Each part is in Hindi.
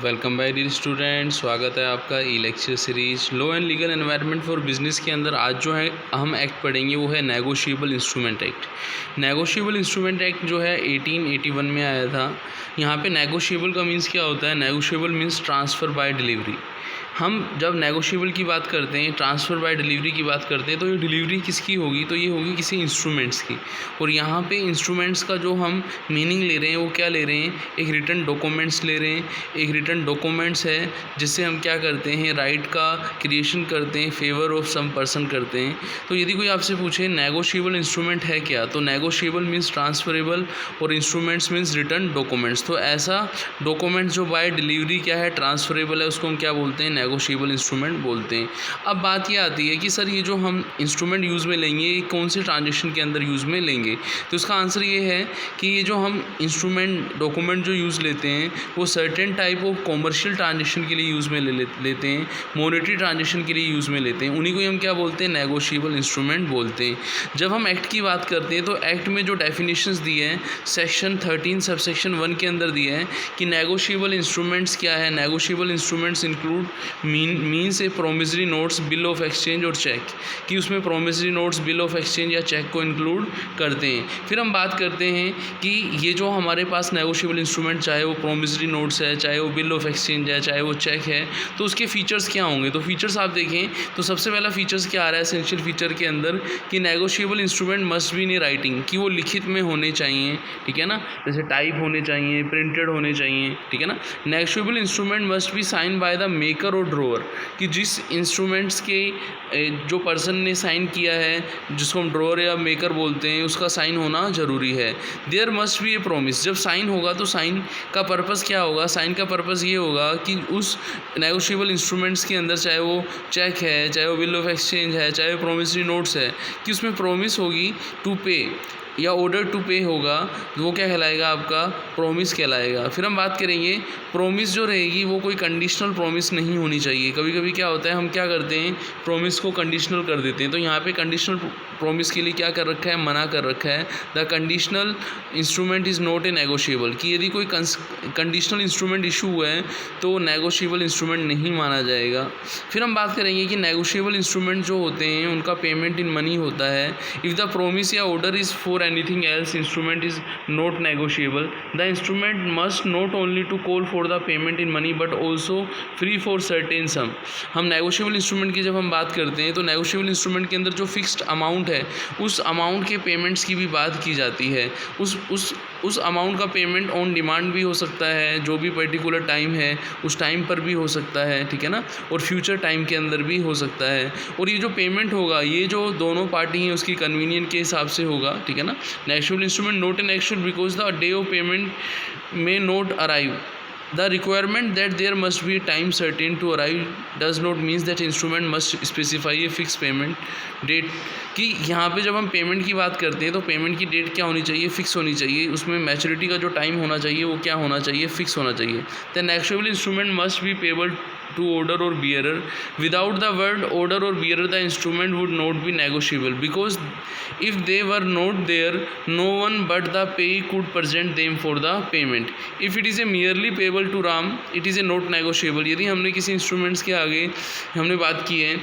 वेलकम बाय डियर स्टूडेंट, स्वागत है आपका E lecture series law and legal environment for business के अंदर। आज जो है हम एक्ट पढ़ेंगे वो है negotiable instrument act. Negotiable instrument act जो है 1881 में आया था। यहाँ पे नेगोशिएबल का मीन्स क्या होता है? Negotiable means transfer bye delivery. हम जब नेगोशिएबल की बात करते हैं, ट्रांसफ़र बाय डिलीवरी की बात करते हैं, तो ये डिलीवरी किसकी होगी? तो ये होगी किसी इंस्ट्रूमेंट्स की। और यहाँ पे इंस्ट्रूमेंट्स का जो हम मीनिंग ले रहे हैं वो क्या ले रहे हैं? एक रिटन डॉक्यूमेंट्स ले रहे हैं। एक रिटन डॉक्यूमेंट्स है जिससे हम क्या करते हैं? राइट का क्रिएशन करते हैं, फेवर ऑफ सम पर्सन करते हैं। तो यदि कोई आपसे पूछे नेगोशिएबल इंस्ट्रूमेंट है क्या, तो नेगोशिएबल मीन्स ट्रांसफरेबल और इंस्ट्रूमेंट्स मीन्स रिटन डॉक्यूमेंट्स। तो ऐसा डॉक्यूमेंट जो बाय डिलीवरी क्या है? ट्रांसफरेबल है, उसको हम क्या बोलते हैं? नेगोशिएबल इंस्ट्रूमेंट बोलते हैं। अब बात ये आती है कि सर ये जो हम इंस्ट्रूमेंट यूज़ में लेंगे ये कौन से ट्रांजेक्शन के अंदर यूज़ में लेंगे? तो इसका आंसर ये है कि ये जो हम इंस्ट्रूमेंट डॉक्यूमेंट जो यूज़ लेते हैं वो certain type of commercial transaction के लिए यूज़ में लेते हैं, मॉनेटरी ट्रांजेक्शन के लिए यूज़ में लेते हैं। उन्हीं को हम क्या बोलते हैं? नेगोशिएबल इंस्ट्रूमेंट बोलते हैं। जब हम एक्ट की बात करते हैं तो एक्ट में जो डेफिनेशंस दिए हैं सेक्शन 13 सबसेक्शन 1 के अंदर दिया है कि नेगोशिएबल इंस्ट्रूमेंट्स क्या है। Negotiable instruments include means A promissory notes, bill of exchange और चेक, कि उसमें promissory notes, bill of exchange या चेक को इंक्लूड करते हैं। फिर हम बात करते हैं कि ये जो हमारे पास नेगोशिएबल इंस्ट्रूमेंट, चाहे वो प्रोमिसरी नोट्स है, चाहे वो बिल ऑफ एक्सचेंज है, चाहे वो चेक है, तो उसके फीचर्स क्या होंगे? तो फीचर्स आप देखें तो सबसे पहला फीचर्स क्या आ रहा है एसेंशियल फीचर के अंदर कि negotiable instrument must be in writing, कि वो लिखित में होने चाहिए, ठीक है ना। जैसे टाइप होने चाहिए, प्रिंटेड होने चाहिए, ठीक है ना। Negotiable instrument must be sign by the maker और ड्रॉअर, कि जिस इंस्ट्रूमेंट्स के जो पर्सन ने साइन किया है, जिसको हम ड्रॉअर या मेकर बोलते हैं, उसका साइन होना ज़रूरी है। There must be a promise, जब साइन होगा तो साइन का पर्पस क्या होगा? साइन का पर्पस ये होगा कि उस नेगोशिएबल इंस्ट्रूमेंट्स के अंदर, चाहे वो चेक है, चाहे वो बिल ऑफ एक्सचेंज है, चाहे वो प्रोमिसरी नोट्स है, कि उसमें प्रॉमिस होगी टू पे या ऑर्डर टू पे होगा, वो क्या कहलाएगा? आपका प्रॉमिस कहलाएगा। फिर हम बात करेंगे प्रॉमिस जो रहेगी वो कोई कंडीशनल प्रॉमिस नहीं होनी चाहिए। कभी कभी क्या होता है, हम क्या करते हैं? प्रॉमिस को कंडीशनल कर देते हैं। तो यहाँ पे कंडीशनल प्रॉमिस के लिए क्या कर रखा है? मना कर रखा है। The conditional instrument is not a negotiable, कि यदि कोई कंडीशनल इंस्ट्रूमेंट इशू हुआ है तो नेगोशिएबल इंस्ट्रूमेंट नहीं माना जाएगा। फिर हम बात करेंगे कि नेगोशिएबल इंस्ट्रूमेंट जो होते हैं उनका पेमेंट इन मनी होता है। इफ़ द प्रॉमिस या order is for anything else, instrument is not negotiable. The instrument must not only to call for the payment in money but also free for certain sum. हम negotiable instrument की जब हम बात करते हैं तो negotiable instrument के अंदर जो fixed amount है उस amount के payments की भी बात की जाती है। उस अमाउंट का पेमेंट ऑन डिमांड भी हो सकता है, जो भी पर्टिकुलर टाइम है उस टाइम पर भी हो सकता है, ठीक है ना, और फ्यूचर टाइम के अंदर भी हो सकता है। और ये जो पेमेंट होगा ये जो दोनों पार्टी हैं उसकी कन्वीनियंट के हिसाब से होगा, ठीक है ना। Negotiable instrument not an action because the day of payment may not arrive. The requirement that there must be time certain to arrive does not mean that instrument must specify a fixed payment date, कि यहाँ पे जब हम पेमेंट की बात करते हैं तो पेमेंट की डेट क्या होनी चाहिए? फिक्स होनी चाहिए। उसमें मैच्योरिटी का जो टाइम होना चाहिए वो क्या होना चाहिए? फिक्स होना चाहिए। The negotiable instrument must be payable to order or bearer. Without the word order or bearer, the instrument would not be negotiable, because if they were not there, no one but the payee could present them for the payment. If it is a merely payable to Ram, it is a not negotiable. यदि हमने किसी इंस्ट्रूमेंट्स के आगे हमने बात की है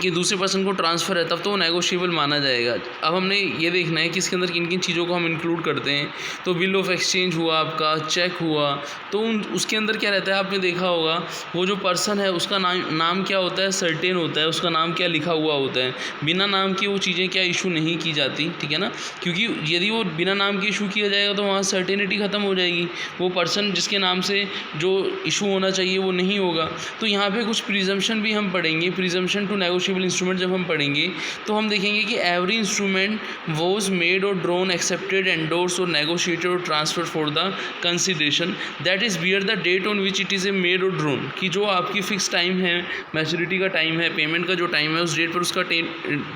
कि दूसरे पर्सन को ट्रांसफ़र है तब तो वो नेगोशिएबल माना जाएगा। अब हमने ये देखना है कि इसके अंदर किन किन चीज़ों को हम इंक्लूड करते हैं। तो बिल ऑफ एक्सचेंज हुआ, आपका चेक हुआ, तो उसके अंदर क्या रहता है? आपने देखा होगा वो जो पर्सन है उसका नाम क्या होता है? सर्टेन होता है, उसका नाम क्या लिखा हुआ होता है। बिना नाम के वो चीज़ें क्या इशू नहीं की जाती, ठीक है ना, क्योंकि यदि वो बिना नाम के इशू किया जाएगा तो वहाँ सर्टेनिटी ख़त्म हो जाएगी। वो पर्सन जिसके नाम से जो इशू होना चाहिए वो नहीं होगा। तो यहाँ पर कुछ प्रिजम्पशन भी हम पढ़ेंगे। प्रिजम्पशन टू नेगोशिएबल इंस्ट्रूमेंट जब हम पढ़ेंगे तो हम देखेंगे कि every instrument was made or drawn, accepted, endorsed or negotiated or transferred for the consideration that is bear the date on which it is a made or drawn, कि जो आपकी फिक्स टाइम है, मैच्योरिटी का टाइम है, पेमेंट का जो टाइम है, उस डेट पर उसका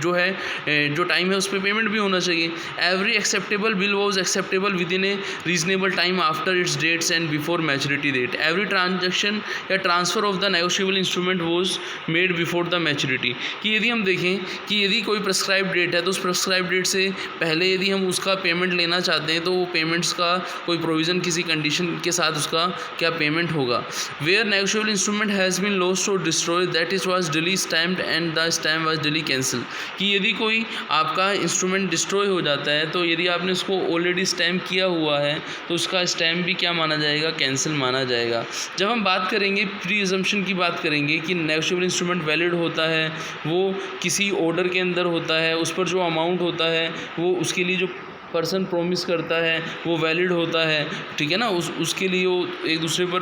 जो है जो टाइम है उस पर पेमेंट भी होना चाहिए। Every acceptable bill was acceptable within a reasonable time after its dates and before maturity date. Every transaction या transfer of the negotiable instrument was made before the maturity. की, कि यदि हम देखें कि यदि कोई प्रेस्क्राइब डेट है तो उस प्रेस्क्राइब डेट से पहले यदि हम उसका पेमेंट लेना चाहते हैं तो वो पेमेंट्स का कोई प्रोविज़न किसी कंडीशन के साथ उसका क्या पेमेंट होगा। Where negotiable instrument has been lost और destroy that is was duly stamped and the stamp was duly cancel, कि यदि कोई आपका इंस्ट्रूमेंट डिस्ट्रॉय हो जाता है तो यदि आपने उसको ऑलरेडी स्टैम्प किया हुआ है तो उसका स्टैम्प भी क्या माना जाएगा, कैंसिल माना जाएगा। जब हम बात करेंगे प्री अजम्पशन की बात करेंगे कि नेगोशिएबल इंस्ट्रूमेंट वैलिड होता है वो किसी ऑर्डर के अंदर होता है, उस पर जो अमाउंट होता है वो उसके लिए जो पर्सन प्रॉमिस करता है वो वैलिड होता है, ठीक है ना, उसके लिए वो एक दूसरे पर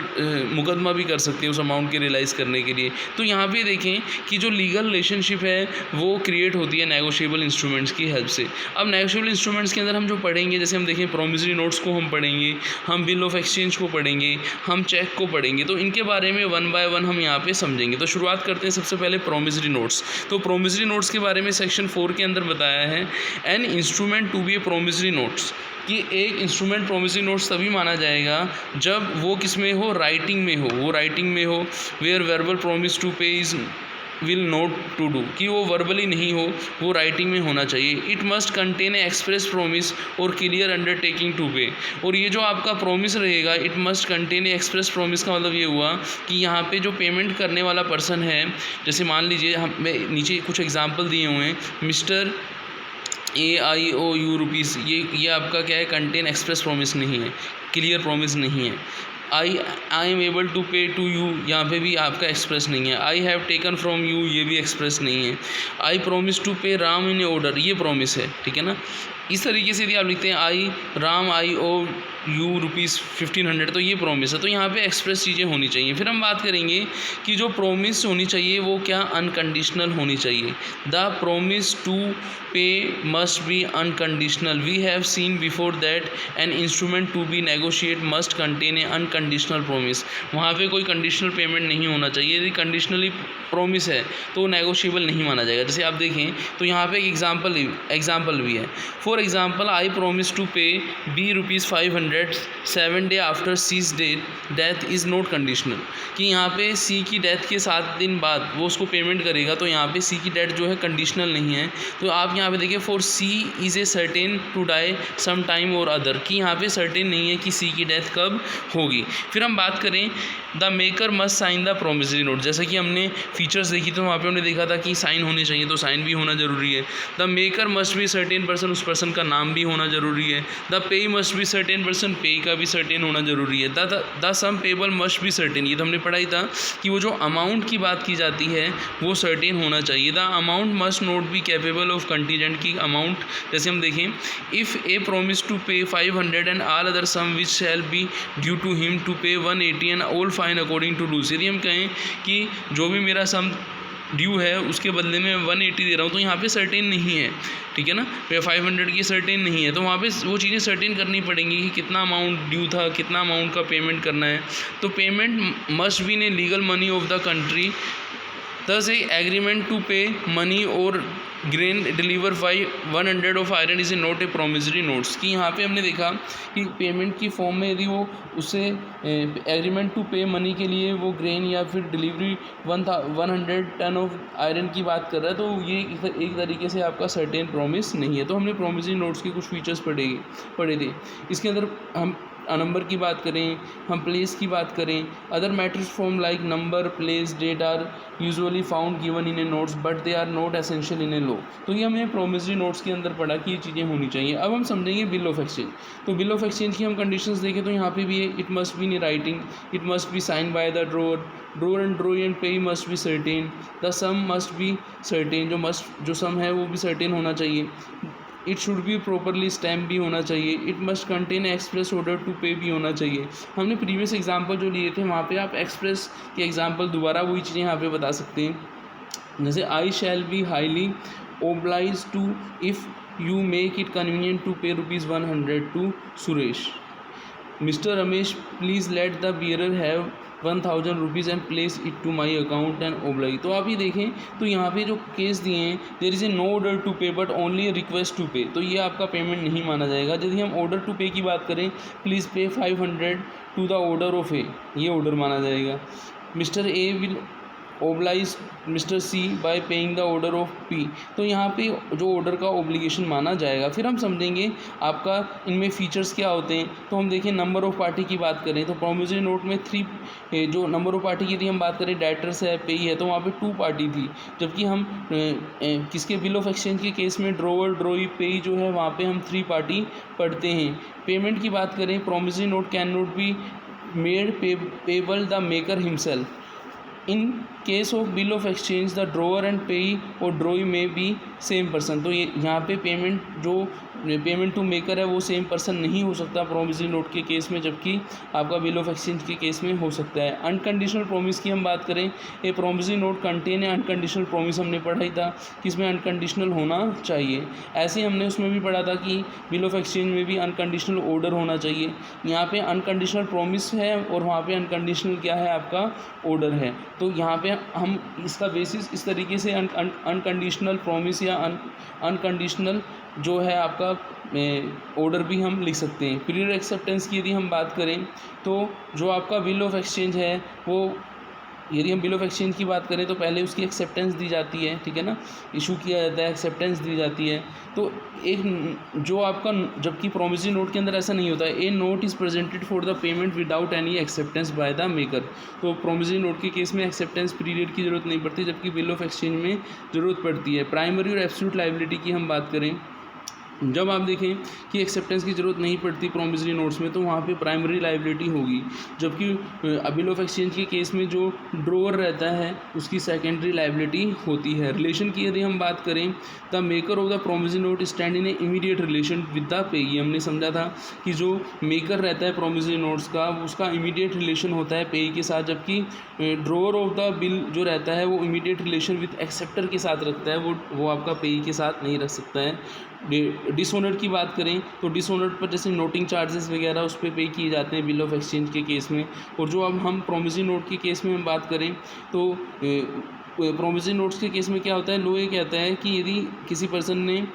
मुकदमा भी कर सकते हैं उस अमाउंट के रियलाइज़ करने के लिए। तो यहाँ पे देखें कि जो लीगल रिलेशनशिप है वो क्रिएट होती है नेगोशिएबल इंस्ट्रूमेंट्स की हेल्प से। अब नेगोशिएबल इंस्ट्रूमेंट्स के अंदर हम जो पढ़ेंगे, जैसे हम देखें प्रोमिसरी नोट्स को हम पढ़ेंगे, हम बिल ऑफ एक्सचेंज को पढ़ेंगे, हम चेक को पढ़ेंगे, तो इनके बारे में वन बाय वन हम यहाँ पे समझेंगे। तो शुरुआत करते हैं सबसे पहले प्रोमिसरी नोट्स। तो प्रोमिसरी नोट्स के बारे में सेक्शन 4 के अंदर बताया है, an instrument to be a promissory notes, कि एक इंस्ट्रूमेंट प्रोमिसरी नोट्स तभी माना जाएगा जब वो किस में हो, राइटिंग में हो, वो राइटिंग में हो। Where verbal promise to pay is will not to do, कि वो वर्बली नहीं हो, वो राइटिंग में होना चाहिए। It must contain A express promise और क्लियर अंडरटेकिंग टू पे, और ये जो आपका प्रॉमिस रहेगा it must contain A express promise का मतलब ये हुआ कि यहाँ पे जो पेमेंट करने वाला पर्सन है, जैसे मान लीजिए हम नीचे कुछ एग्जांपल दिए हुए हैं, मिस्टर AIOU रुपीज़, ये आपका क्या है, कंटेन एक्सप्रेस प्रॉमिस नहीं है, क्लियर प्रॉमिस नहीं है। आई एम एबल टू पे टू यू, यहाँ पे भी आपका एक्सप्रेस नहीं है। I have taken from you, ये भी एक्सप्रेस नहीं है। आई प्रॉमिस टू पे राम इन ए ऑर्डर, ये प्रॉमिस है, ठीक है ना। इस तरीके से यदि आप लिखते हैं आई राम आई ओ यू रुपीज़ 1500, तो ये प्रॉमिस है, तो यहाँ पे एक्सप्रेस चीज़ें होनी चाहिए। फिर हम बात करेंगे कि जो प्रॉमिस होनी चाहिए वो क्या, अनकंडीशनल होनी चाहिए। The promise to pay must be unconditional. We have seen before that an instrument to be negotiate must contain a unconditional promise. वहाँ पे कोई कंडीशनल पेमेंट नहीं होना चाहिए। यदि कंडीशनली प्रॉमिस है तो नेगोशिएबल नहीं माना जाएगा। जैसे आप देखें तो यहाँ पे एक एग्जाम्पल भी है। For example, I promise to pay B ₹500 7 day after C's death is not conditional, कि यहाँ पे सी की डेथ के 7 दिन बाद वो उसको पेमेंट करेगा, तो यहाँ पे सी की डेथ जो है कंडीशनल नहीं है। तो आप यहाँ पे देखिए, for C is a certain to die some time or other, कि यहाँ पे सर्टेन नहीं है कि सी की डेथ कब होगी। फिर हम बात करें, the maker must sign the promissory note. जैसा कि हमने फीचर्स देखी तो वहाँ पे हमने देखा था कि साइन होने चाहिए, तो साइन भी होना ज़रूरी है। The maker must be certain person, उस पर्सन का नाम भी होना ज़रूरी है। The pay must be certain person, पे का भी सर्टेन होना ज़रूरी है। The sum payable must be certain, ये तो हमने पढ़ा ही था कि वो जो अमाउंट की बात की जाती है वो सर्टेन होना चाहिए। The amount must not be capable of contingent, की अमाउंट, जैसे हम देखें, if a promise to pay 500 and all other sum which shall be due to him to pay 180 and all fine according to rules. यदि हम कहें कि जो भी मेरा सम ड्यू है उसके बदले में 180 दे रहा हूँ, तो यहाँ पे सर्टेन नहीं है, ठीक है ना, 500 की सर्टेन नहीं है, तो वहाँ पे वो चीज़ें सर्टेन करनी पड़ेंगी कि कितना अमाउंट ड्यू था, कितना अमाउंट का पेमेंट करना है। तो payment must be in legal money of the country, thus a agreement to pay money or grain deliver by 100 of iron is not a promissory notes, कि यहाँ पे हमने देखा कि पेमेंट की फॉर्म में यदि वो उससे एग्रीमेंट टू पे मनी के लिए वो ग्रेन या फिर डिलीवरी 100 टन ऑफ आयरन की बात कर रहा है, तो ये एक तरीके से आपका सर्टेन प्रॉमिस नहीं है। तो हमने प्रॉमिसरी नोट्स के कुछ फीचर्स पढ़े थे। इसके अंदर हम नंबर की बात करें, हम प्लेस की बात करें, other matters form like number, place, date are usually found given in a notes but they are not essential in a law. तो ये हमने प्रोमिसरी नोट्स के अंदर पढ़ा कि ये चीज़ें होनी चाहिए। अब हम समझेंगे बिल ऑफ एक्सचेंज। तो बिल ऑफ एक्सचेंज की हम कंडीशंस देखें तो यहाँ पे भी है, it must be in writing, it must be sign by the drawer and pay must be certain, the sum must be certain, जो सम है वो भी सर्टेन होना चाहिए। It should be properly stamp भी होना चाहिए। It must contain express order to pay भी होना चाहिए। हमने प्रीवियस एग्जांपल जो लिए थे वहाँ पे आप एक्सप्रेस के एग्जांपल दोबारा वही चीज़ें यहाँ पे बता सकते हैं। जैसे I shall be highly oblige to if you make it convenient to pay ₹100 to Suresh. Mister Ramesh please let the bearer have 1000 rupees and place it to my account and oblige. तो आप ये देखें तो यहाँ पे जो केस दिए हैं, there is a no order to pay but only request to pay, तो ये आपका पेमेंट नहीं माना जाएगा। यदि हम ऑर्डर टू पे की बात करें, please pay 500 to the order of A, ये ऑर्डर माना जाएगा। Mister A will oblige mister C by paying the order of P. तो यहाँ पे जो ऑर्डर का ओब्लिगेशन माना जाएगा। फिर हम समझेंगे आपका इनमें फीचर्स क्या होते हैं। तो हम देखें नंबर ऑफ पार्टी की बात करें तो प्रॉमिसरी नोट में 3 जो नंबर ऑफ पार्टी की यदि हम बात करें डेटर्स है पेई है तो वहाँ पे 2 पार्टी थी, जबकि हम किसके बिल ऑफ एक्सचेंज के केस में ड्रोवर ड्रोई पेई जो है वहाँ पे हम 3 पार्टी पढ़ते हैं। पेमेंट की बात करें promissory note can not be made payable the maker himself. In case of bill of exchange the drawer and payee और ड्रोई में बी सेम पर्सन। तो ये यहाँ पे पेमेंट टू मेकर है वो सेम पर्सन नहीं हो सकता प्रॉमिसरी नोट के केस में, जबकि आपका बिल ऑफ एक्सचेंज के केस में हो सकता है। अनकंडीशनल प्रॉमिस की हम बात करें, ए प्रॉमिसरी नोट कंटेन है अनकंडीशनल प्रॉमिस। हमने पढ़ा ही था कि इसमें अनकंडीशनल होना चाहिए। ऐसे हमने उसमें भी पढ़ा था कि बिल ऑफ एक्सचेंज में भी अनकंडीशनल ऑर्डर होना चाहिए। यहाँ पे अनकंडीशनल प्रॉमिस है और वहाँ पे अनकंडीशनल क्या है आपका ऑर्डर है। तो यहाँ पे हम इसका बेसिस इस तरीके से अनकंडीशनल प्रॉमिस या अनकंडीशनल जो है आपका ऑर्डर भी हम लिख सकते हैं। पीरियड एक्सेप्टेंस की यदि हम बात करें तो जो आपका बिल ऑफ एक्सचेंज है वो यदि हम बिल ऑफ एक्सचेंज की बात करें तो पहले उसकी एक्सेप्टेंस दी जाती है, ठीक है ना, इशू किया जाता है, एक्सेप्टेंस दी जाती है। तो एक जो आपका जबकि प्रॉमिसरी नोट के अंदर ऐसा नहीं होता है। A note is presented for the payment without any acceptance by the maker. तो प्रॉमिसरी नोट के केस में एक्सेप्टेंस पीरियड की ज़रूरत नहीं पड़ती, जबकि बिल ऑफ एक्सचेंज में ज़रूरत पड़ती है। प्राइमरी और एब्सोल्यूट लायबिलिटी की हम बात करें, जब आप देखें कि एक्सेप्टेंस की ज़रूरत नहीं पड़ती प्रॉमिसरी नोट्स में तो वहाँ पे प्राइमरी लायबिलिटी होगी, जबकि बिल ऑफ एक्सचेंज के केस में जो ड्रोअर रहता है उसकी सेकेंडरी लायबिलिटी होती है। रिलेशन की यदि हम बात करें, the maker of the promissory note stand in A immediate relation with the पेई। हमने समझा था कि जो मेकर रहता है प्रॉमिसरी नोट्स का उसका इमीडिएट रिलेशन होता है पेई के साथ, जबकि ड्रोअर ऑफ द बिल जो रहता है वो इमीडिएट रिलेशन विद एक्सेप्टर के साथ रखता है, वो आपका पेई के साथ नहीं रख सकता है। डिसऑनर्ड की बात करें तो डिसऑनर्ड पर जैसे नोटिंग चार्जेस वगैरह उस पर पे किए जाते हैं बिल ऑफ एक्सचेंज के केस में। और जो अब हम प्रॉमिसरी नोट के केस में हम बात करें तो प्रॉमिसरी नोट्स के केस में क्या होता है, लॉ ये कहता है कि यदि किसी पर्सन ने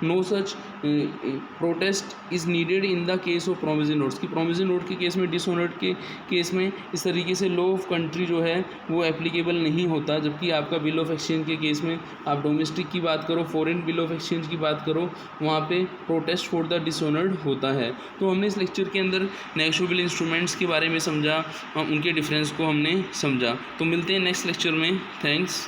no such protest is needed in the case of promissory notes की प्रॉमिसरी नोट के केस में डिसऑनर्ड के केस में इस तरीके से लॉ ऑफ कंट्री जो है वो एप्लीकेबल नहीं होता, जबकि आपका बिल ऑफ एक्सचेंज के केस में आप डोमेस्टिक की बात करो, फॉरेन बिल ऑफ एक्सचेंज की बात करो, वहाँ पे प्रोटेस्ट फॉर द डिसऑनर्ड होता है। तो हमने इस लेक्चर के अंदर नेगोशिएबल इंस्ट्रूमेंट्स के बारे में समझा, उनके डिफरेंस को हमने समझा। तो मिलते हैं नेक्स्ट लेक्चर में। थैंक्स।